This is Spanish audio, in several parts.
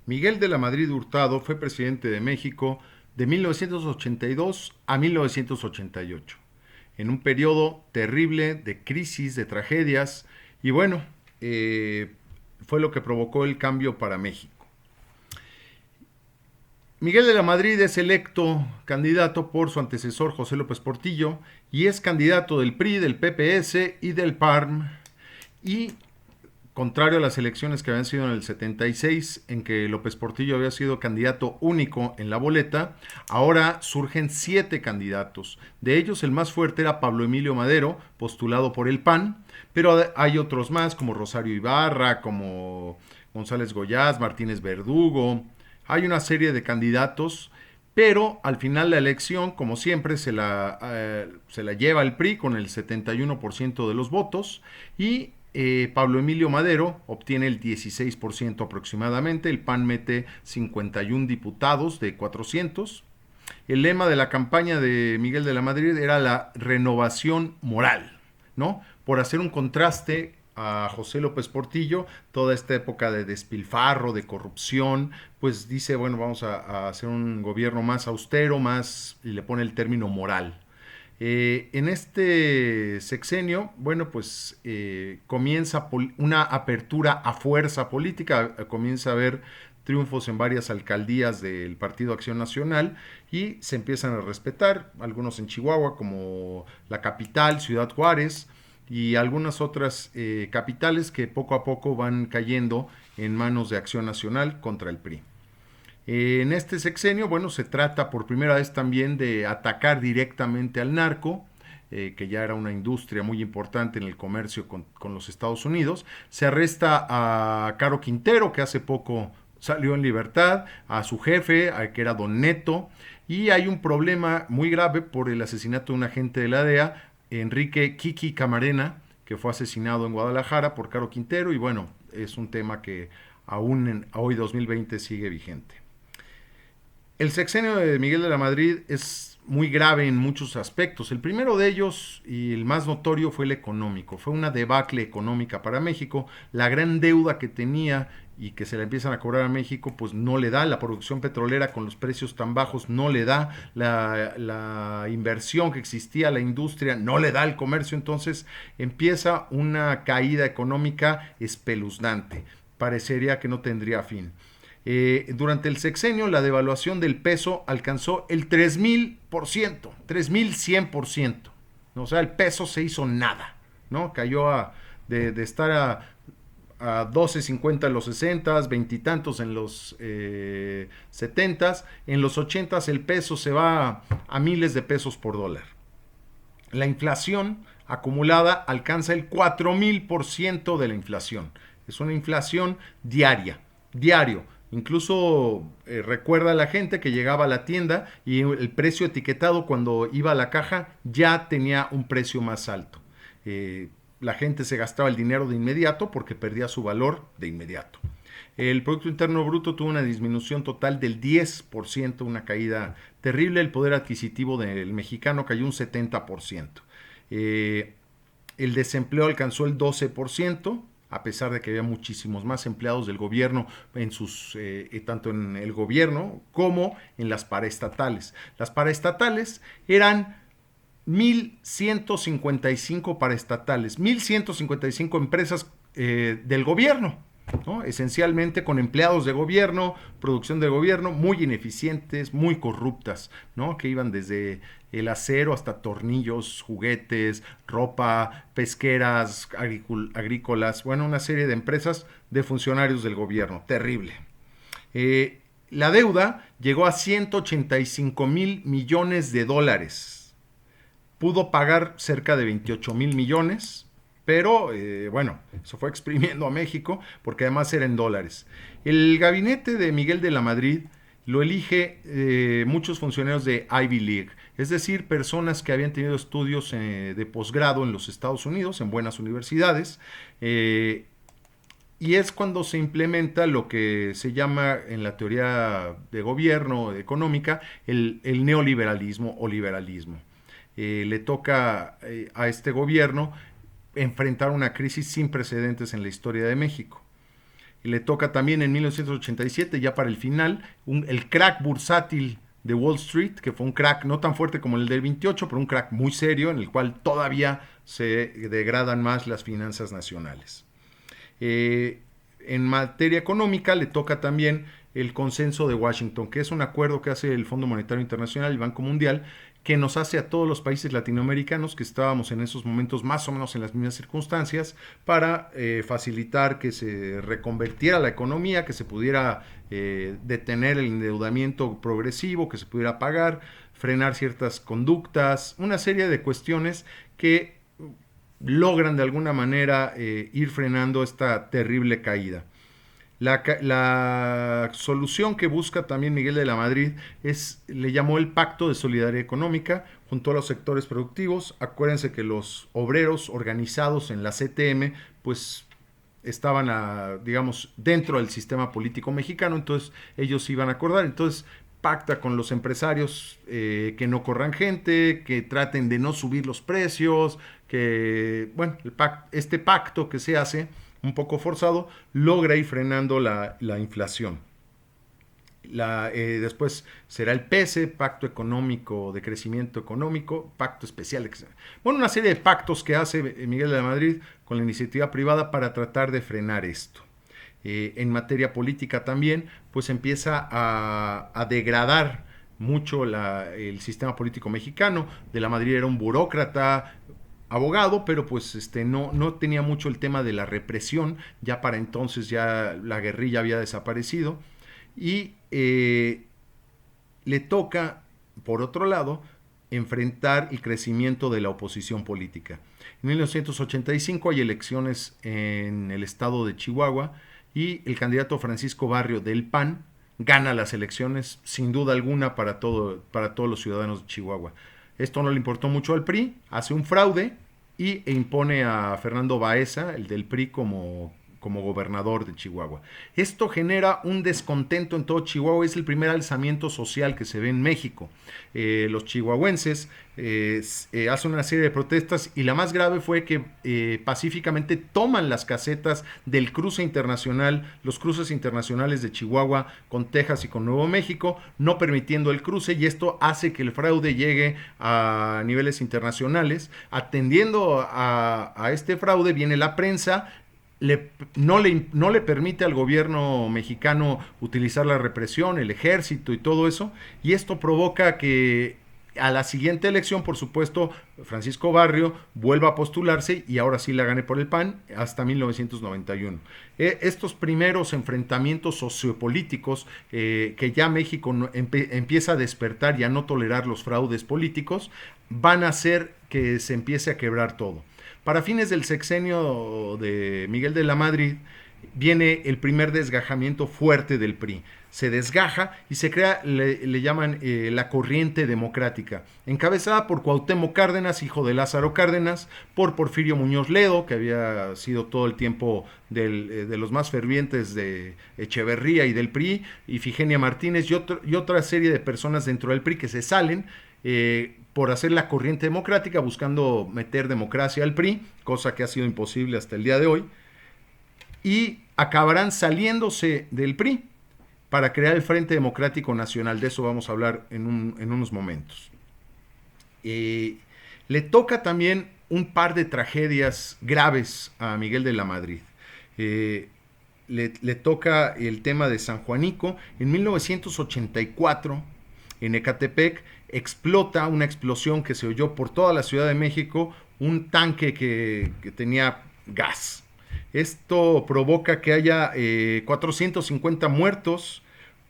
Miguel de la Madrid Hurtado fue presidente de México de 1982 a 1988, en un periodo terrible de crisis, de tragedias, y bueno, fue lo que provocó el cambio para México. Miguel de la Madrid es electo candidato por su antecesor José López Portillo y es candidato del PRI, del PPS y del PARM, y contrario a las elecciones que habían sido en el 76, en que López Portillo había sido candidato único en la boleta, ahora surgen 7 candidatos. De ellos el más fuerte era Pablo Emilio Madero, postulado por el PAN, pero hay otros más como Rosario Ibarra, como González Goyaz, Martínez Verdugo. Hay una serie de candidatos, pero al final la elección, como siempre, se la lleva el PRI con el 71% de los votos y Pablo Emilio Madero obtiene el 16% aproximadamente, el PAN mete 51 diputados de 400. El lema de la campaña de Miguel de la Madrid era la renovación moral, ¿no? Por hacer un contraste a José López Portillo, toda esta época de despilfarro, de corrupción, pues dice, bueno, vamos a hacer un gobierno más austero, más, y le pone el término moral. En este sexenio, bueno, pues comienza una apertura a fuerza política, comienza a haber triunfos en varias alcaldías del Partido Acción Nacional y se empiezan a respetar, algunos en Chihuahua como la capital, Ciudad Juárez, y algunas otras capitales que poco a poco van cayendo en manos de Acción Nacional contra el PRI. En este sexenio, bueno, se trata por primera vez también de atacar directamente al narco, que ya era una industria muy importante en el comercio con los Estados Unidos. Se arresta a Caro Quintero, que hace poco salió en libertad, a su jefe, que era Don Neto, y hay un problema muy grave por el asesinato de un agente de la DEA, Enrique Kiki Camarena, que fue asesinado en Guadalajara por Caro Quintero, y bueno, es un tema que aún hoy 2020 sigue vigente. El sexenio de Miguel de la Madrid es muy grave en muchos aspectos. El primero de ellos y el más notorio fue el económico. Fue una debacle económica para México. La gran deuda que tenía y que se la empiezan a cobrar a México, pues no le da. La producción petrolera con los precios tan bajos no le da. La inversión que existía, la industria, no le da al comercio. Entonces empieza una caída económica espeluznante. Parecería que no tendría fin. Durante el sexenio la devaluación del peso alcanzó el 3000%, 3100%. ¿No? O sea, el peso se hizo nada, ¿no? Cayó de estar a 12.50 en los 60, 20 y tantos en los 70, en los 80 el peso se va a miles de pesos por dólar. La inflación acumulada alcanza el 4000% de la inflación. Es una inflación diario. Incluso recuerda a la gente que llegaba a la tienda y el precio etiquetado cuando iba a la caja ya tenía un precio más alto. La gente se gastaba el dinero de inmediato porque perdía su valor de inmediato. El Producto Interno Bruto tuvo una disminución total del 10%, una caída terrible. El poder adquisitivo del mexicano cayó un 70%. El desempleo alcanzó el 12%, a pesar de que había muchísimos más empleados del gobierno tanto en el gobierno como en las paraestatales. Las paraestatales eran 1155 paraestatales, 1155 empresas del gobierno, ¿no? Esencialmente con empleados de gobierno, producción de gobierno, muy ineficientes, muy corruptas, ¿no? Que iban desde el acero hasta tornillos, juguetes, ropa, pesqueras, agrícolas, bueno, una serie de empresas de funcionarios del gobierno, terrible. La deuda llegó a 185,000 millones de dólares. Pudo pagar cerca de 28,000 millones, pero bueno, eso fue exprimiendo a México porque además era en dólares. El gabinete de Miguel de la Madrid lo elige muchos funcionarios de Ivy League, es decir, personas que habían tenido estudios de posgrado en los Estados Unidos, en buenas universidades, y es cuando se implementa lo que se llama en la teoría de gobierno económica el neoliberalismo o liberalismo. Le toca a este gobierno enfrentar una crisis sin precedentes en la historia de México. Y le toca también en 1987, ya para el final, el crack bursátil de Wall Street, que fue un crack no tan fuerte como el del 28, pero un crack muy serio en el cual todavía se degradan más las finanzas nacionales. En materia económica le toca también el consenso de Washington, que es un acuerdo que hace el Fondo Monetario Internacional y el Banco Mundial, que nos hace a todos los países latinoamericanos que estábamos en esos momentos más o menos en las mismas circunstancias para facilitar que se reconvertiera la economía, que se pudiera detener el endeudamiento progresivo, que se pudiera pagar, frenar ciertas conductas, una serie de cuestiones que logran de alguna manera ir frenando esta terrible caída. La solución que busca también Miguel de la Madrid le llamó el Pacto de Solidaridad Económica junto a los sectores productivos. Acuérdense que los obreros organizados en la CTM pues estaban digamos dentro del sistema político mexicano, entonces ellos iban a acordar, entonces pacta con los empresarios que no corran gente, que traten de no subir los precios, que bueno, este pacto que se hace un poco forzado, logra ir frenando la inflación. Después será el PESE, Pacto Económico de Crecimiento Económico, Pacto Especial. Bueno, una serie de pactos que hace Miguel de la Madrid con la iniciativa privada para tratar de frenar esto. En materia política también, pues empieza a degradar mucho el sistema político mexicano. De la Madrid era un burócrata, abogado, pero pues no tenía mucho el tema de la represión, ya para entonces ya la guerrilla había desaparecido, y le toca, por otro lado, enfrentar el crecimiento de la oposición política. En 1985 hay elecciones en el estado de Chihuahua y el candidato Francisco Barrio del PAN gana las elecciones sin duda alguna para todos los ciudadanos de Chihuahua. Esto no le importó mucho al PRI, hace un fraude e impone a Fernando Baeza, el del PRI, como gobernador de Chihuahua. Esto genera un descontento en todo Chihuahua, es el primer alzamiento social que se ve en México. Los chihuahuenses hacen una serie de protestas y la más grave fue que pacíficamente toman las casetas del cruce internacional, los cruces internacionales de Chihuahua con Texas y con Nuevo México, no permitiendo el cruce, y esto hace que el fraude llegue a niveles internacionales. Atendiendo a este fraude viene la prensa, no le permite al gobierno mexicano utilizar la represión, el ejército y todo eso, y esto provoca que a la siguiente elección, por supuesto, Francisco Barrio vuelva a postularse y ahora sí la gane por el PAN hasta 1991. Estos primeros enfrentamientos sociopolíticos que ya México empieza a despertar y a no tolerar los fraudes políticos, van a hacer que se empiece a quebrar todo. Para fines del sexenio de Miguel de la Madrid viene el primer desgajamiento fuerte del PRI. Se desgaja y se crea, le llaman la corriente democrática, encabezada por Cuauhtémoc Cárdenas, hijo de Lázaro Cárdenas, por Porfirio Muñoz Ledo, que había sido todo el tiempo de los más fervientes de Echeverría y del PRI, Ifigenia Martínez y otra serie de personas dentro del PRI que se salen por hacer la corriente democrática, buscando meter democracia al PRI, cosa que ha sido imposible hasta el día de hoy, y acabarán saliéndose del PRI para crear el Frente Democrático Nacional. De eso vamos a hablar en unos momentos. Le toca también un par de tragedias graves a Miguel de la Madrid. Le toca el tema de San Juanico. En 1984, en Ecatepec, explota una explosión que se oyó por toda la Ciudad de México, un tanque que tenía gas. Esto provoca que haya 450 muertos,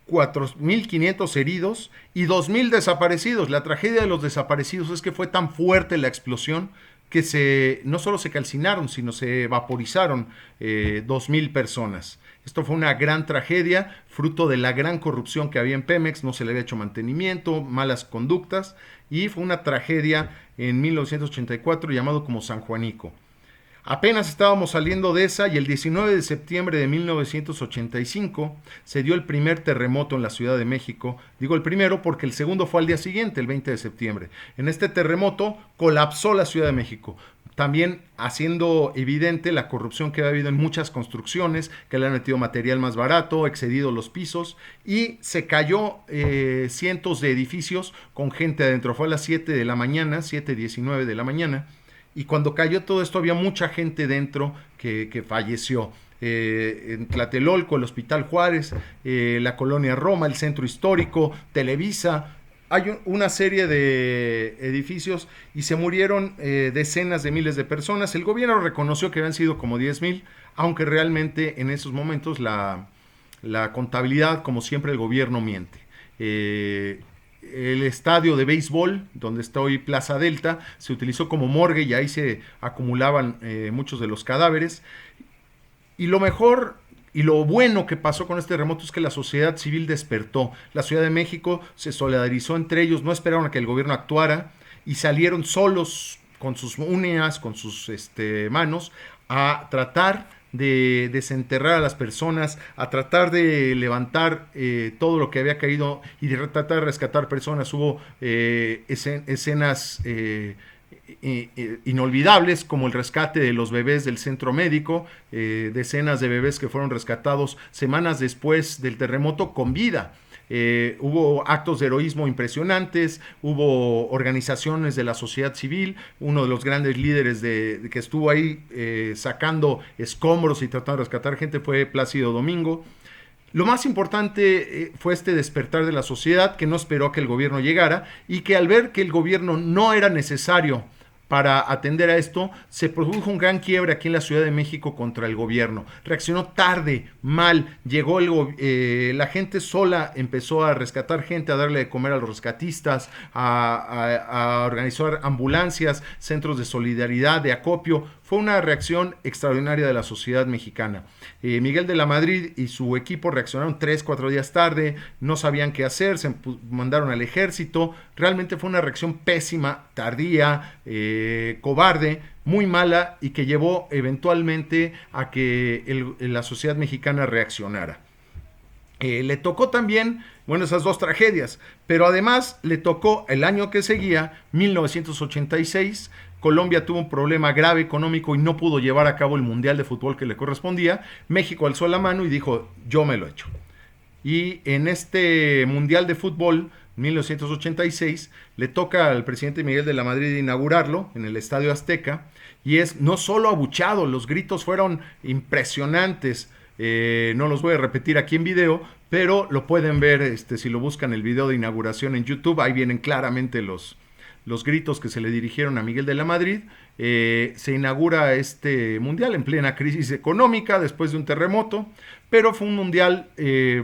4.500 heridos y 2.000 desaparecidos. La tragedia de los desaparecidos es que fue tan fuerte la explosión que no solo se calcinaron, sino se vaporizaron 2.000 personas. Esto fue una gran tragedia, fruto de la gran corrupción que había en Pemex, no se le había hecho mantenimiento, malas conductas, y fue una tragedia en 1984 llamado como San Juanico. Apenas estábamos saliendo de esa y el 19 de septiembre de 1985 se dio el primer terremoto en la Ciudad de México. Digo el primero porque el segundo fue al día siguiente, el 20 de septiembre. En este terremoto colapsó la Ciudad de México. también haciendo evidente la corrupción que ha habido en muchas construcciones, que le han metido material más barato, excedido los pisos, y se cayó cientos de edificios con gente adentro. Fue a las 7 de la mañana, 7:19 de la mañana, y cuando cayó todo esto había mucha gente dentro que falleció. En Tlatelolco, el Hospital Juárez, la Colonia Roma, el Centro Histórico, Televisa. Hay una serie de edificios y se murieron decenas de miles de personas. El gobierno reconoció que habían sido como 10,000, aunque realmente en esos momentos la contabilidad, como siempre, el gobierno miente. El estadio de béisbol, donde está hoy Plaza Delta, se utilizó como morgue y ahí se acumulaban muchos de los cadáveres. Y lo mejor y lo bueno que pasó con este terremoto es que la sociedad civil despertó. La Ciudad de México se solidarizó entre ellos, no esperaron a que el gobierno actuara y salieron solos con sus uñas, con sus manos, a tratar de desenterrar a las personas, a tratar de levantar todo lo que había caído y de tratar de rescatar personas. Hubo escenas inolvidables, como el rescate de los bebés del centro médico, decenas de bebés que fueron rescatados semanas después del terremoto con vida. Hubo actos de heroísmo impresionantes, hubo organizaciones de la sociedad civil. Uno de los grandes líderes que estuvo ahí sacando escombros y tratando de rescatar gente fue Plácido Domingo. Lo más importante fue este despertar de la sociedad, que no esperó a que el gobierno llegara, y que al ver que el gobierno no era necesario para atender a esto, se produjo un gran quiebre aquí en la Ciudad de México contra el gobierno. Reaccionó tarde, mal, llegó la gente sola, empezó a rescatar gente, a darle de comer a los rescatistas, a organizar ambulancias, centros de solidaridad, de acopio. Fue una reacción extraordinaria de la sociedad mexicana. Miguel de la Madrid y su equipo reaccionaron 3-4 días tarde, no sabían qué hacer, se mandaron al ejército. Realmente fue una reacción pésima, tardía, cobarde, muy mala, y que llevó eventualmente a que la sociedad mexicana reaccionara. Le tocó también, bueno, esas dos tragedias, pero además le tocó el año que seguía, 1986, Colombia tuvo un problema grave económico y no pudo llevar a cabo el Mundial de Fútbol que le correspondía. México alzó la mano y dijo, yo me lo echo. Y en este Mundial de Fútbol 1986 le toca al presidente Miguel de la Madrid inaugurarlo en el Estadio Azteca, y es no solo abuchado, los gritos fueron impresionantes. No los voy a repetir aquí en video, pero lo pueden ver si lo buscan el video de inauguración en YouTube. Ahí vienen claramente los gritos que se le dirigieron a Miguel de la Madrid. Se inaugura este mundial en plena crisis económica después de un terremoto, pero fue un mundial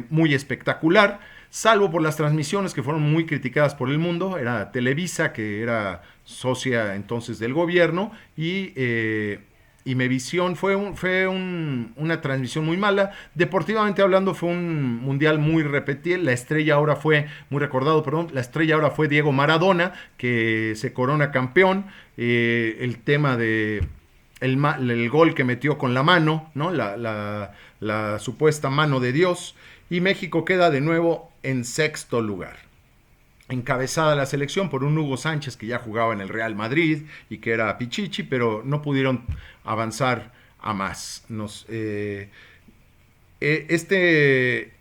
muy espectacular, salvo por las transmisiones que fueron muy criticadas por el mundo. Era Televisa, que era socia entonces del gobierno, y Imevisión. Fue una transmisión muy mala. Deportivamente hablando, fue un mundial muy repetido. La estrella ahora fue Diego Maradona, que se corona campeón. El tema de el gol que metió con la mano, ¿no? La supuesta mano de Dios. Y México queda de nuevo en sexto lugar, encabezada la selección por un Hugo Sánchez que ya jugaba en el Real Madrid y que era pichichi, pero no pudieron avanzar a más. Este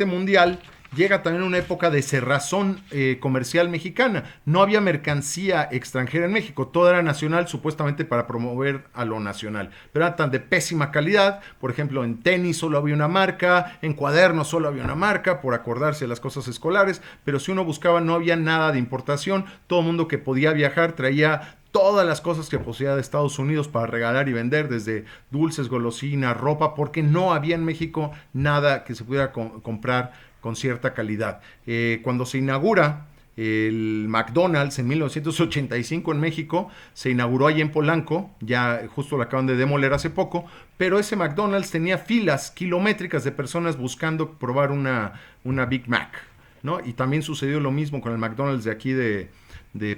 mundial llega también a una época de cerrazón comercial mexicana. No había mercancía extranjera en México, todo era nacional, supuestamente para promover a lo nacional, pero era tan de pésima calidad. Por ejemplo, en tenis solo había una marca, en cuadernos solo había una marca, por acordarse de las cosas escolares, pero si uno buscaba no había nada de importación. Todo el mundo que podía viajar traía todas las cosas que poseía de Estados Unidos para regalar y vender, desde dulces, golosinas, ropa, porque no había en México nada que se pudiera comprar con cierta calidad. Cuando se inaugura el McDonald's en 1985 en México, se inauguró allí en Polanco, ya justo lo acaban de demoler hace poco, pero ese McDonald's tenía filas kilométricas de personas buscando probar una Big Mac, ¿no? Y también sucedió lo mismo con el McDonald's de aquí de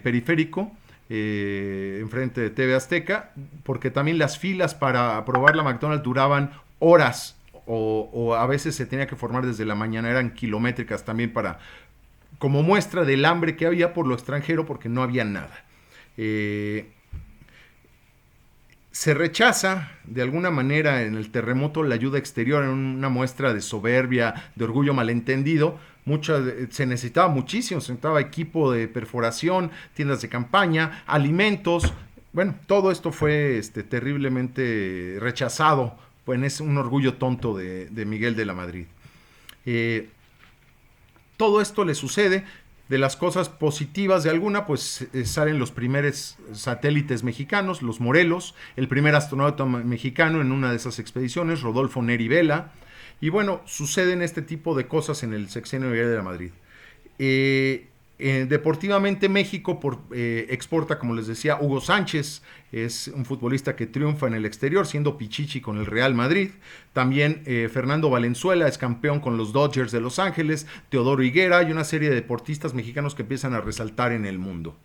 Periférico, enfrente de TV Azteca, porque también las filas para probar la McDonald's duraban horas, o a veces se tenía que formar desde la mañana, eran kilométricas también, como muestra del hambre que había por lo extranjero, porque no había nada. Se rechaza de alguna manera en el terremoto la ayuda exterior en una muestra de soberbia, de orgullo malentendido. Se necesitaba muchísimo, se necesitaba equipo de perforación, tiendas de campaña, alimentos. Bueno, todo esto fue terriblemente rechazado. Pues es un orgullo tonto de Miguel de la Madrid. Todo esto le sucede. De las cosas positivas de alguna, pues salen los primeros satélites mexicanos, los Morelos, el primer astronauta mexicano en una de esas expediciones, Rodolfo Neri Vela. Y bueno, suceden este tipo de cosas en el sexenio de Miguel de la Madrid. Deportivamente México exporta, como les decía, Hugo Sánchez, es un futbolista que triunfa en el exterior siendo pichichi con el Real Madrid. También Fernando Valenzuela es campeón con los Dodgers de Los Ángeles, Teodoro Higuera y una serie de deportistas mexicanos que empiezan a resaltar en el mundo.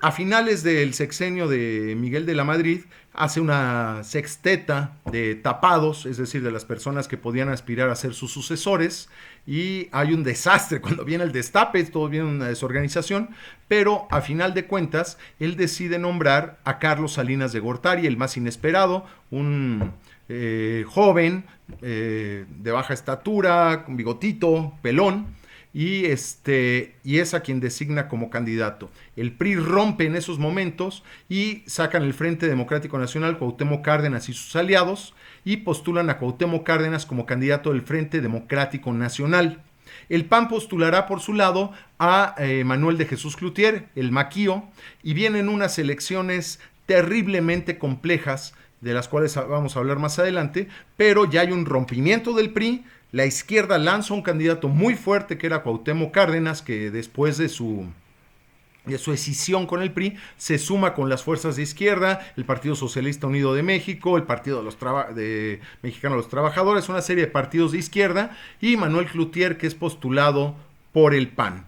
A finales del sexenio de Miguel de la Madrid hace una sexteta de tapados, es decir, de las personas que podían aspirar a ser sus sucesores, y hay un desastre cuando viene el destape, todo viene una desorganización, pero a final de cuentas él decide nombrar a Carlos Salinas de Gortari, el más inesperado, un joven de baja estatura, con bigotito, pelón, y es a quien designa como candidato. El PRI rompe en esos momentos y sacan el Frente Democrático Nacional, Cuauhtémoc Cárdenas y sus aliados, y postulan a Cuauhtémoc Cárdenas como candidato del Frente Democrático Nacional. El PAN postulará por su lado a Manuel de Jesús Cloutier, el Maquío, y vienen unas elecciones terriblemente complejas, de las cuales vamos a hablar más adelante, pero ya hay un rompimiento del PRI. La izquierda lanza un candidato muy fuerte que era Cuauhtémoc Cárdenas, que después de su escisión con el PRI se suma con las fuerzas de izquierda, el Partido Socialista Unido de México, el Partido Mexicano de los Trabajadores, una serie de partidos de izquierda, y Manuel Cloutier, que es postulado por el PAN.